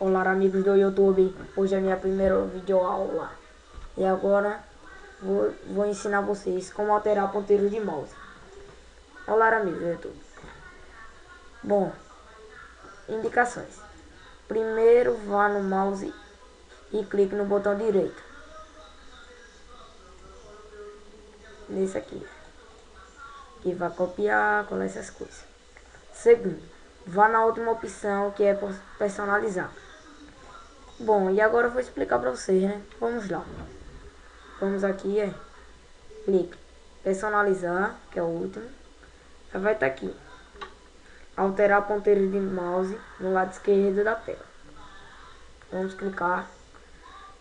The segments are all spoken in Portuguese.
Olá amigos do YouTube, hoje é a minha primeira videoaula e agora vou ensinar vocês como alterar ponteiro de mouse. Olá amigos do YouTube. Bom, indicações. Primeiro vá no mouse e clique no botão direito. Nesse aqui. Que vai copiar, colar essas coisas. Segundo, vá na última opção que é personalizar. Bom, e agora eu vou explicar pra vocês, né? Vamos lá. Vamos aqui, clique personalizar, que é o último. Aí vai estar aqui, alterar ponteiro de mouse no lado esquerdo da tela. Vamos clicar.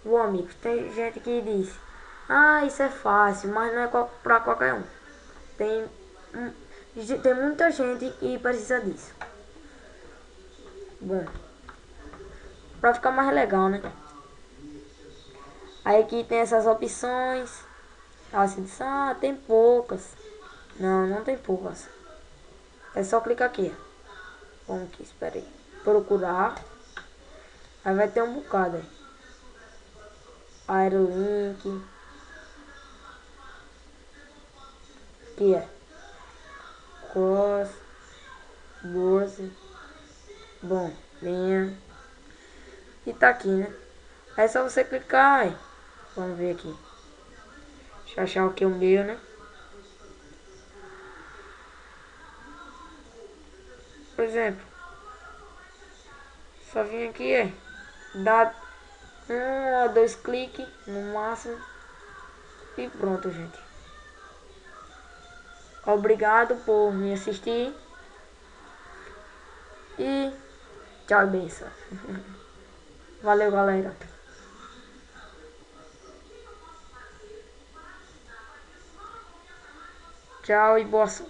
Bom amigos, tem gente que diz: ah, isso é fácil, mas não é pra qualquer um. Tem muita gente que precisa disso. Bom, pra ficar mais legal, né? Aí aqui tem essas opções. Assim, tem poucas. Não tem poucas. É só clicar aqui. Vamos aqui, espera aí. Procurar. Aí vai ter um bocado aí. Aerolink. Que é Cross. Bolsa. Bom, linha. E tá aqui, né? É só você clicar aí. Vamos ver aqui. Deixa eu achar aqui o meu, né? Por exemplo, só vim aqui, dá um ou dois cliques no máximo. E pronto, gente. Obrigado por me assistir. E tchau, benção. Valeu, galera. Tchau e boa sorte.